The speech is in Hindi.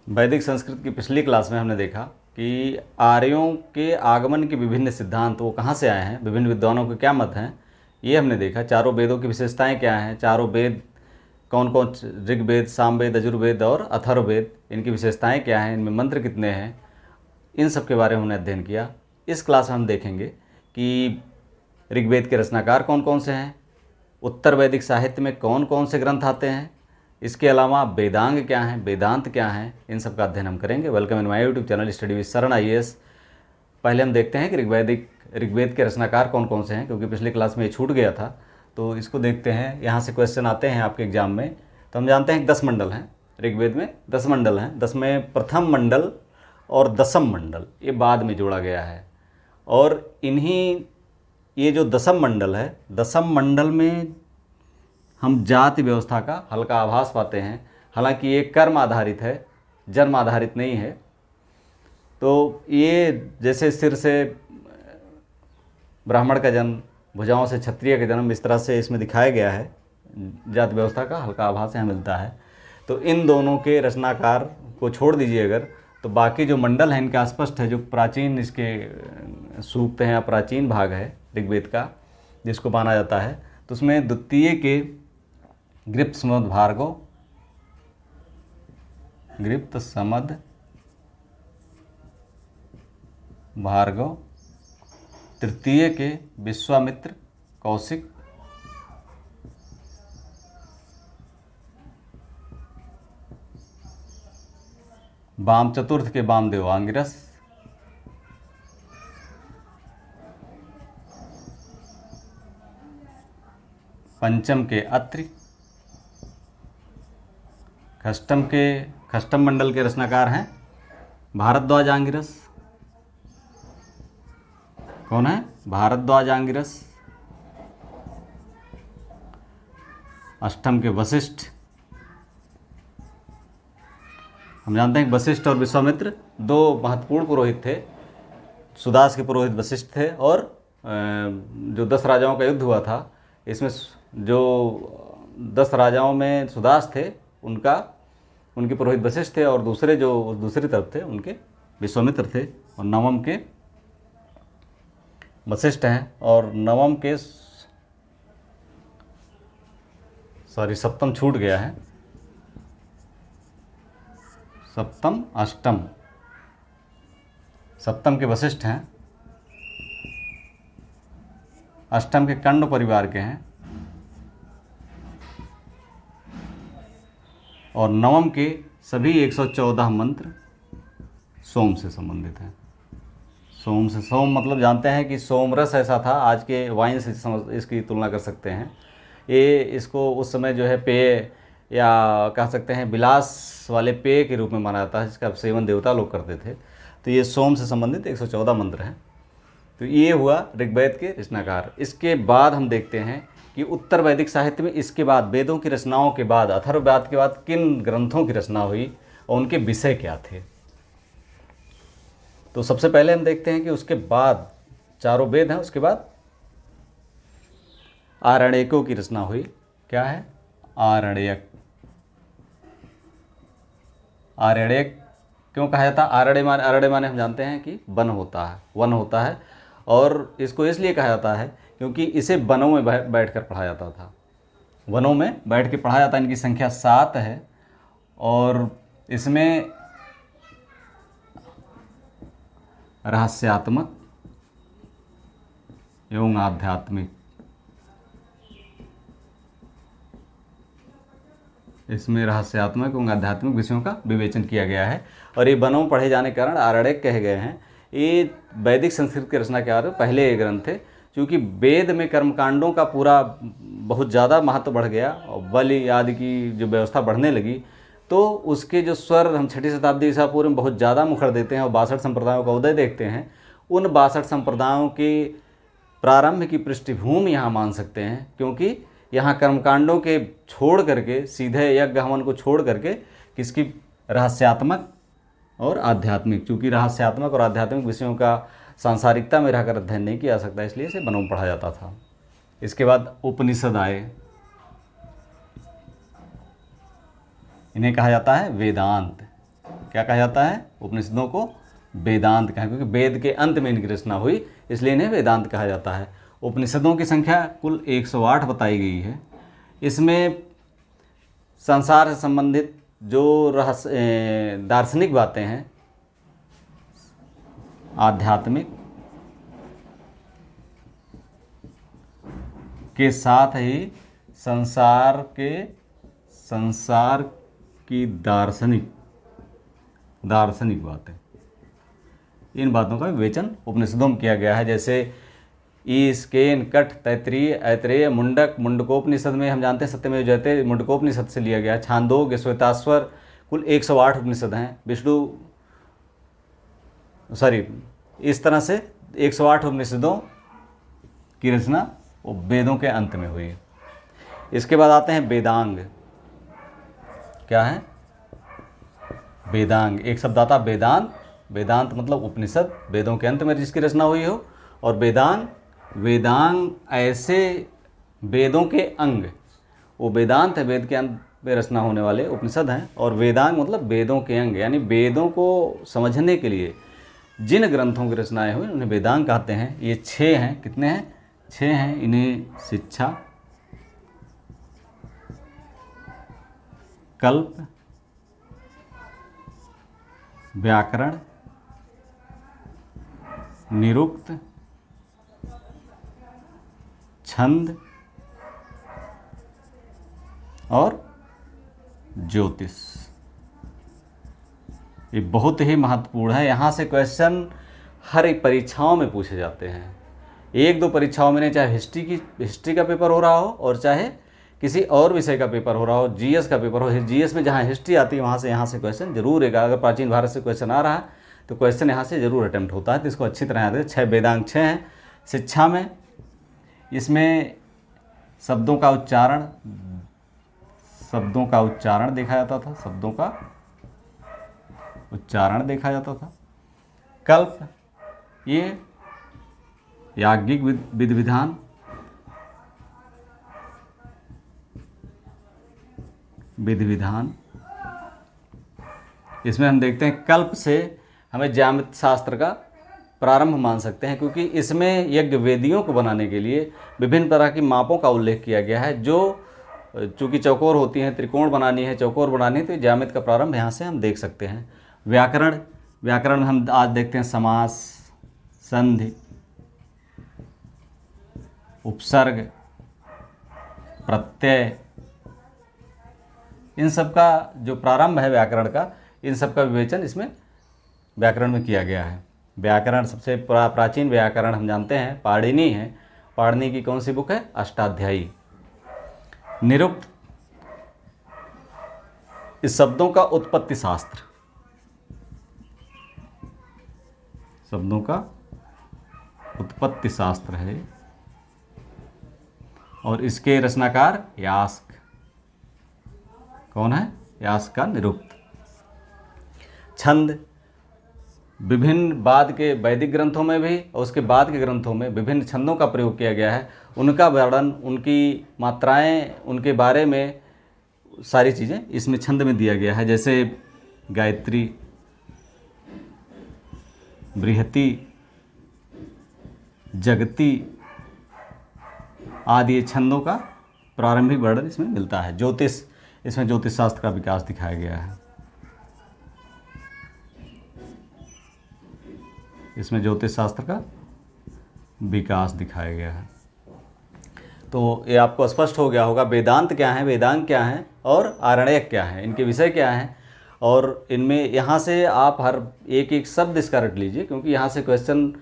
वैदिक संस्कृत की पिछली क्लास में हमने देखा कि आर्यों के आगमन के विभिन्न सिद्धांत वो कहाँ से आए हैं, विभिन्न विद्वानों के क्या मत हैं, ये हमने देखा। चारों वेदों की विशेषताएं क्या हैं, चारों वेद कौन कौन, ऋग्वेद, सामवेद, यजुर्वेद और अथर्ववेद, इनकी विशेषताएं क्या हैं, इनमें मंत्र कितने हैं, इन सब के बारे में हमने अध्ययन किया। इस क्लास में हम देखेंगे कि ऋग्वेद के रचनाकार कौन कौन से हैं, उत्तर वैदिक साहित्य में कौन कौन से ग्रंथ आते हैं, इसके अलावा वेदांग क्या हैं, वेदांत क्या हैं, इन सब का अध्ययन हम करेंगे। Welcome in my YouTube channel study with शरण IAS। पहले हम देखते हैं कि ऋग्वेद के रचनाकार कौन कौन से हैं, क्योंकि पिछली क्लास में ये छूट गया था, तो इसको देखते हैं। यहाँ से क्वेश्चन आते हैं आपके एग्जाम में। तो हम जानते हैं कि 10 मंडल हैं ऋग्वेद में, 10 मंडल हैं। 10 में प्रथम मंडल और दसम मंडल ये बाद में जोड़ा गया है। और इन्हीं ये जो दसम मंडल है, दसम मंडल में हम जाति व्यवस्था का हल्का आभास पाते हैं। हालांकि ये कर्म आधारित है, जन्म आधारित नहीं है। तो ये जैसे सिर से ब्राह्मण का जन्म, भुजाओं से क्षत्रिय का जन्म, इस तरह से इसमें दिखाया गया है। जाति व्यवस्था का हल्का आभास यहाँ मिलता है। तो इन दोनों के रचनाकार को छोड़ दीजिए अगर, तो बाकी जो मंडल हैं इनका स्पष्ट है। जो प्राचीन इसके सूक्त हैं या प्राचीन भाग है ऋग्वेद का जिसको माना जाता है, तो उसमें द्वितीय के गृप्त समद भार्गव, गृप्त समद भार्गव, तृतीय के विश्वामित्र कौशिक, वाम चतुर्थ के वामदेव आंगिरस, पंचम के अत्रि, खष्टम मंडल के रचनाकार हैं भारद्वाज आंगिरस। कौन है? भारद्वाज आंगिरस। अष्टम के वशिष्ठ। हम जानते हैं कि वशिष्ठ और विश्वामित्र दो महत्वपूर्ण पुरोहित थे। सुदास के पुरोहित वशिष्ठ थे, और जो 10 राजाओं का युद्ध हुआ था, इसमें जो 10 राजाओं में सुदास थे उनके पुरोहित वशिष्ठ थे, और दूसरे जो दूसरी तरफ थे उनके विश्वामित्र थे। और नवम के वशिष्ठ हैं, और नवम के सप्तम छूट गया है, सप्तम अष्टम, सप्तम के वशिष्ठ हैं, अष्टम के कंड परिवार के हैं, और नवम के सभी 114 मंत्र सोम से संबंधित हैं। सोम मतलब जानते हैं कि सोमरस ऐसा था, आज के वाइन से इसकी तुलना कर सकते हैं। ये इसको उस समय जो है पेय या कह सकते हैं विलास वाले पेय के रूप में माना जाता है, जिसका सेवन देवता लोग करते थे। तो ये सोम से संबंधित 114 मंत्र हैं। तो ये हुआ ऋग्वेद के रचनाकार। इसके बाद हम देखते हैं कि उत्तर वैदिक साहित्य में इसके बाद, वेदों की रचनाओं के बाद, अथर्ववेद के बाद किन ग्रंथों की रचना हुई और उनके विषय क्या थे। तो सबसे पहले हम देखते हैं कि उसके बाद चारों वेद हैं, उसके बाद आरण्यकों की रचना हुई। क्या है? आरण्यक। आरण्यक क्यों कहा जाता है? आरण्य माने हम जानते हैं कि वन होता है। और इसको इसलिए कहा जाता है क्योंकि इसे वनों में बैठ कर पढ़ा जाता था। वनों में बैठ के पढ़ा जाता है। इनकी संख्या 7 है, और इसमें रहस्यात्मक एवं आध्यात्मिक, विषयों का विवेचन किया गया है। और ये वनों में पढ़े जाने के कारण आरण्यक कहे गए हैं। ये वैदिक संस्कृत की रचना के पहले ये ग्रंथ थे। क्योंकि वेद में कर्मकांडों का पूरा बहुत ज़्यादा महत्व बढ़ गया और बलि आदि की जो व्यवस्था बढ़ने लगी, तो उसके जो स्वर हम 6ठी शताब्दी ईसा पूर्व में बहुत ज़्यादा मुखर देते हैं और 62 संप्रदायों का उदय देखते हैं। उन 62 संप्रदायों के प्रारंभ की पृष्ठभूमि यहाँ मान सकते हैं, क्योंकि यहाँ कर्मकांडों के छोड़ करके, सीधे यज्ञ हवन को छोड़ करके, किसकी? रहस्यात्मक और आध्यात्मिक। चूँकि रहस्यात्मक और आध्यात्मिक विषयों का सांसारिकता में रहकर अध्ययन नहीं किया जा सकता, इसलिए इसे वनों में पढ़ा जाता था। इसके बाद उपनिषद आए। इन्हें कहा जाता है वेदांत। क्या कहा जाता है? उपनिषदों को वेदांत कहा, क्योंकि वेद के अंत में इनकी रचना हुई, इसलिए इन्हें वेदांत कहा जाता है। उपनिषदों की संख्या कुल 108 बताई गई है। इसमें संसार से संबंधित जो दार्शनिक बातें हैं, आध्यात्मिक के साथ ही संसार की दार्शनिक बातें, इन बातों का विवेचन उपनिषदों में किया गया है। जैसे ईश, केन, कठ, तैत्तिरीय, ऐतरेय, मुंडक, मुंडकोपनिषद में हम जानते हैं सत्यमेव जयते मुंडकोपनिषद से लिया गया है। छांदोग्य, श्वेताश्वर, कुल 108 उपनिषद हैं। इस तरह से 108 उपनिषदों की रचना वो वेदों के अंत में हुई। इसके बाद आते हैं वेदांग। क्या है? वेदांग, एक शब्द आता वेदांत। वेदांत मतलब उपनिषद, वेदों के अंत में जिसकी रचना हुई हो। और वेदांग ऐसे वेदों के अंग, वो वेदांत है, वेद के अंत में रचना होने वाले उपनिषद हैं। और वेदांग मतलब वेदों के अंग, यानी वेदों को समझने के लिए जिन ग्रंथों की रचनाएं हुई उन्हें वेदांग कहते हैं। ये 6 हैं। कितने हैं? 6 हैं। इन्हें शिक्षा, कल्प, व्याकरण, निरुक्त, छंद और ज्योतिष। ये बहुत ही महत्वपूर्ण है। यहाँ से क्वेश्चन हर एक परीक्षाओं में पूछे जाते हैं। 1-2 परीक्षाओं में, चाहे हिस्ट्री का पेपर हो रहा हो और चाहे किसी और विषय का पेपर हो रहा हो, जीएस का पेपर हो, जीएस में जहाँ हिस्ट्री आती है वहाँ से यहाँ से क्वेश्चन जरूर आएगा। अगर प्राचीन भारत से क्वेश्चन आ रहा है तो क्वेश्चन यहाँ से जरूर अटेम्प्ट होता है, तो इसको अच्छी तरह याद है। 6 वेदांग 6 हैं। शिक्षा में, इसमें शब्दों का उच्चारण देखा जाता था। शब्दों का उच्चारण देखा जाता था। कल्प, ये याज्ञिक विधि विधान, इसमें हम देखते हैं कल्प से हमें ज्यामिति शास्त्र का प्रारंभ मान सकते हैं, क्योंकि इसमें यज्ञ वेदियों को बनाने के लिए विभिन्न तरह की मापों का उल्लेख किया गया है। जो चूँकि चौकोर होती हैं, त्रिकोण बनानी है, चौकोर बनानी है, तो ज्यामिति का प्रारंभ यहाँ से हम देख सकते हैं। व्याकरण में हम आज देखते हैं समास, संधि, उपसर्ग, प्रत्यय, इन सब का जो प्रारंभ है व्याकरण का, इन सब का विवेचन इसमें व्याकरण में किया गया है। व्याकरण, सबसे प्राचीन व्याकरण हम जानते हैं पाणिनि है। पाणिनि की कौन सी बुक है? अष्टाध्यायी। निरुक्त, इस शब्दों का उत्पत्ति शास्त्र, शब्दों का उत्पत्ति शास्त्र है। और इसके रचनाकार यास्क। कौन है? यास्क का निरुक्त। छंद, विभिन्न बाद के वैदिक ग्रंथों में भी और उसके बाद के ग्रंथों में विभिन्न छंदों का प्रयोग किया गया है। उनका वर्णन, उनकी मात्राएं, उनके बारे में सारी चीज़ें इसमें छंद में दिया गया है। जैसे गायत्री, बृहति, जगति आदि ये छंदों का प्रारंभिक वर्णन इसमें मिलता है। ज्योतिष, इसमें ज्योतिष शास्त्र का विकास दिखाया गया है। इसमें ज्योतिष शास्त्र का विकास दिखाया गया है। तो ये आपको स्पष्ट हो गया होगा वेदांत क्या है, वेदांग क्या है और आरण्यक क्या है, इनके विषय क्या हैं। और इनमें यहाँ से आप हर एक शब्द इसका रट लीजिए, क्योंकि यहाँ से क्वेश्चन